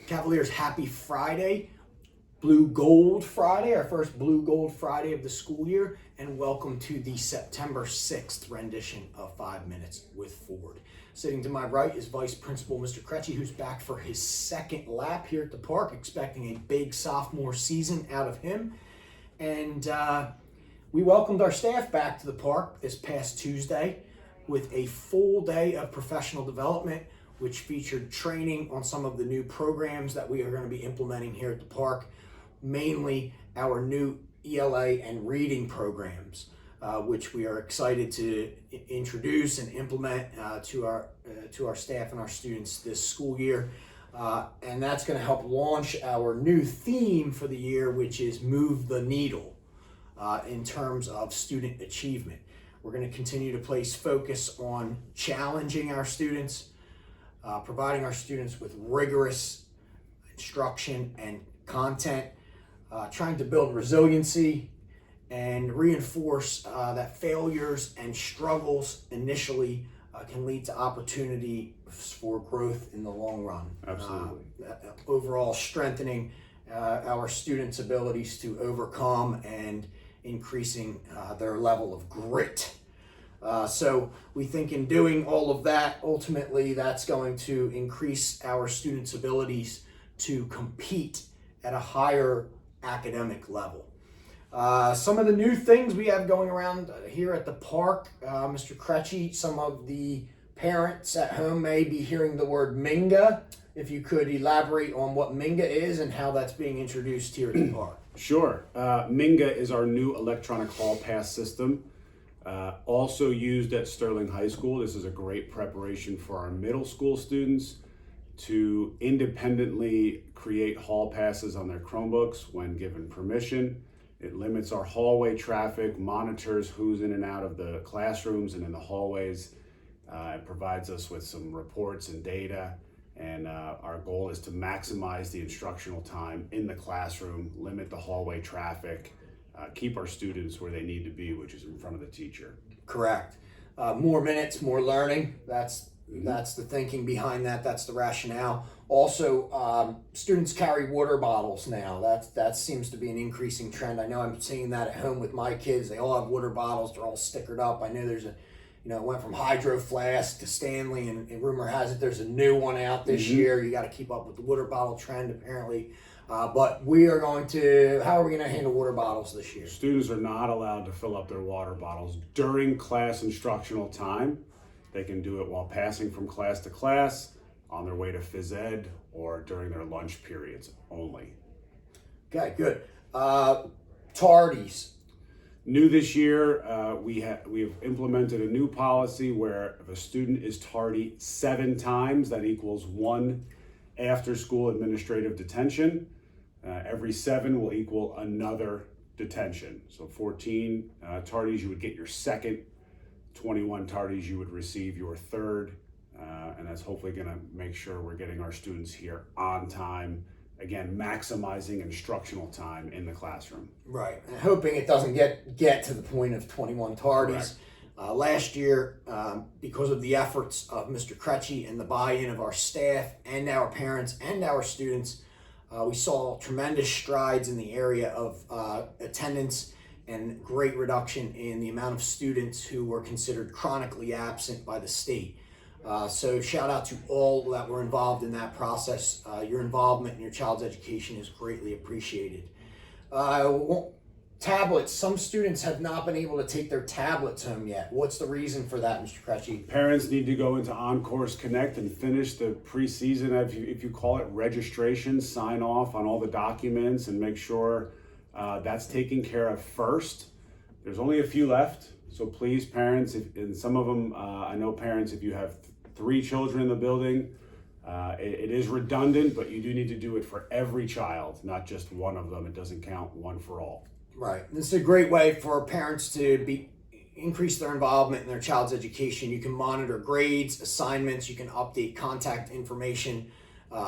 Cavaliers, happy Friday. Blue Gold Friday, our first Blue Gold Friday of the school year, and welcome to the September 6th rendition of 5 Minutes with Ford. Sitting to my right is Vice Principal Mr. Kretschy, who's back for his second lap here at the park, expecting a big sophomore season out of him. And we welcomed our staff back to the park this past Tuesday with a full day of professional development, which featured training on some of the new programs that we are going to be implementing here at the park, mainly our new ELA and reading programs, which we are excited to introduce and implement to our staff and our students this school year. And that's going to help launch our new theme for the year, which is Move the Needle in terms of student achievement. We're going to continue to place focus on challenging our students, providing our students with rigorous instruction and content, trying to build resiliency and reinforce that failures and struggles initially can lead to opportunity for growth in the long run. Absolutely. Overall strengthening our students' abilities to overcome and increasing their level of grit. So we think in doing all of that, ultimately that's going to increase our students' abilities to compete at a higher academic level. Some of the new things we have going around here at the park, Mr. Kretschy, some of the parents at home may be hearing the word Minga. If you could elaborate on what Minga is and how that's being introduced here at the park. Sure. Minga is our new electronic hall pass system. Also used at Sterling High School. This is a great preparation for our middle school students to independently create hall passes on their Chromebooks when given permission. It limits our hallway traffic, monitors who's in and out of the classrooms and in the hallways. It provides us with some reports and data, and our goal is to maximize the instructional time in the classroom, limit the hallway traffic, keep our students where they need to be, which is in front of the teacher. Correct. More minutes, more learning. That's the thinking behind that. That's the rationale. Also, students carry water bottles now. That seems to be an increasing trend. I know I'm seeing that at home with my kids. They all have water bottles. They're all stickered up. I know there's it went from Hydro Flask to Stanley, and rumor has it there's a new one out this year. You got to keep up with the water bottle trend, apparently. But we are going to, how are we going to handle water bottles this year? Students are not allowed to fill up their water bottles during class instructional time. They can do it while passing from class to class, on their way to phys ed, or during their lunch periods only. Okay, good. Tardies. New this year, we have implemented a new policy where if a student is tardy 7 times, that equals 1 after-school administrative detention. Every 7 will equal another detention. So 14 tardies, you would get your second. 21 tardies, you would receive your third. And that's hopefully going to make sure we're getting our students here on time. Again, maximizing instructional time in the classroom. Right, and hoping it doesn't get to the point of 21 tardies. Last year, because of the efforts of Mr. Kretschy and the buy-in of our staff and our parents and our students, we saw tremendous strides in the area of attendance and great reduction in the amount of students who were considered chronically absent by the state. So shout out to all that were involved in that process. Your involvement in your child's education is greatly appreciated. Tablets. Some students have not been able to take their tablets home yet. What's the reason for that, Mr. Kretschy? Parents need to go into On-Course Connect and finish the preseason, if you call it, registration, sign off on all the documents and make sure that's taken care of first. There's only a few left, so please, parents, and some of them, I know parents, if you have 3 children in the building, it is redundant, but you do need to do it for every child, not just one of them. It doesn't count one for all. Right. This is a great way for parents to increase their involvement in their child's education. You can monitor grades, assignments, you can update contact information,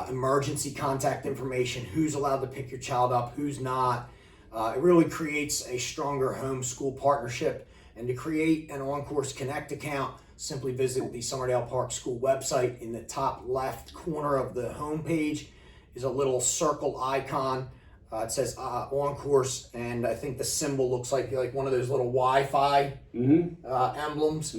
emergency contact information, who's allowed to pick your child up, who's not. It really creates a stronger home-school partnership. And to create an On-Course Connect account, simply visit the Summerdale Park School website. In the top left corner of the homepage is a little circle icon. It says on course, and I think the symbol looks like one of those little Wi-Fi emblems.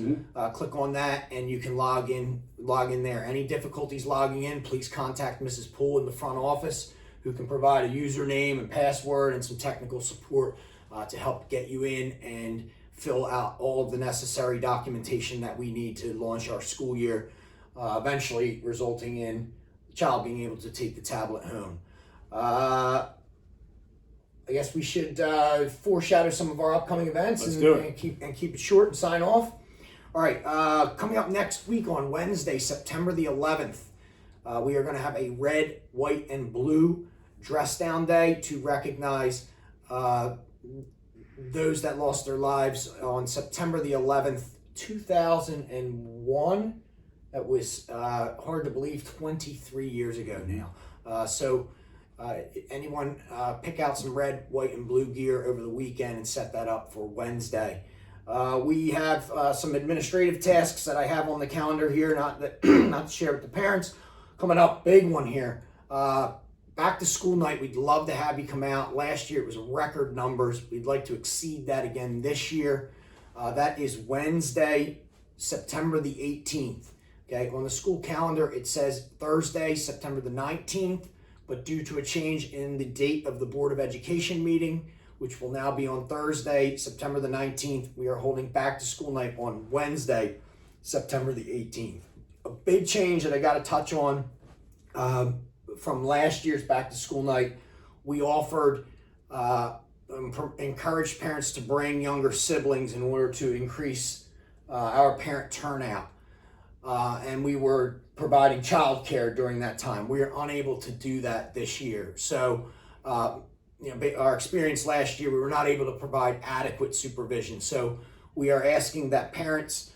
Click on that, and you can log in there. Any difficulties logging in, please contact Mrs. Poole in the front office, who can provide a username and password and some technical support to help get you in and fill out all of the necessary documentation that we need to launch our school year, eventually resulting in the child being able to take the tablet home. I guess we should foreshadow some of our upcoming events and keep it short and sign off. All right, coming up next week on Wednesday, September the 11th, we are going to have a red, white, and blue dress down day to recognize those that lost their lives on September the 11th, 2001. That was hard to believe, 23 years ago now. So anyone pick out some red, white, and blue gear over the weekend and set that up for Wednesday. We have some administrative tasks that I have on the calendar here, not to share with the parents. Coming up, big one here. Back to school night, we'd love to have you come out. Last year it was record numbers. We'd like to exceed that again this year. That is Wednesday, September the 18th. Okay, on the school calendar it says Thursday, September the 19th, but due to a change in the date of the Board of Education meeting, which will now be on Thursday, September the 19th, we are holding back to school night on Wednesday, September the 18th. A big change that I got to touch on from last year's back to school night, we offered, encouraged parents to bring younger siblings in order to increase our parent turnout. And we were providing childcare during that time. We are unable to do that this year. So, our experience last year, we were not able to provide adequate supervision. So we are asking that parents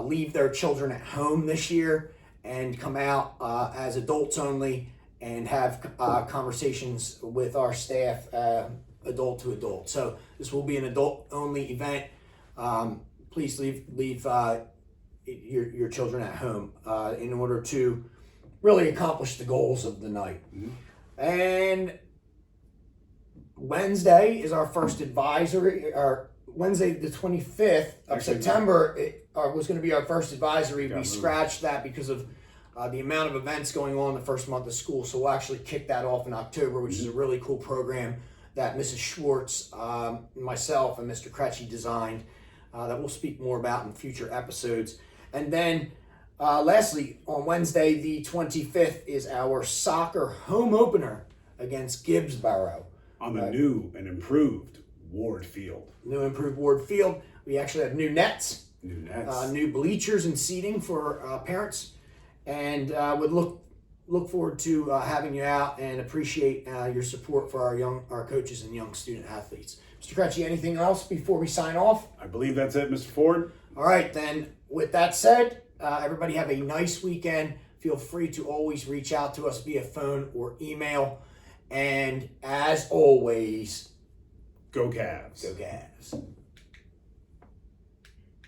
leave their children at home this year and come out as adults only and have conversations with our staff, adult to adult. So this will be an adult only event. Please leave your children at home in order to really accomplish the goals of the night. And Wednesday is our first advisory, or Wednesday the 25th of September was going to be our first advisory. We scratched that because of the amount of events going on the first month of school. So we'll actually kick that off in October, which is a really cool program that Mrs. Schwartz, myself, and Mr. Kretschy designed that we'll speak more about in future episodes. And then lastly, on Wednesday the 25th is our soccer home opener against Gibbsboro. On the new and improved Ward Field. New improved Ward Field. We actually have new nets. New bleachers and seating for parents. And would look forward to having you out and appreciate your support for our coaches and young student athletes. Mr. Kretschy, anything else before we sign off? I believe that's it, Mr. Ford. All right, then. With that said, everybody have a nice weekend. Feel free to always reach out to us via phone or email. And as always, go Cavs. Go Cavs.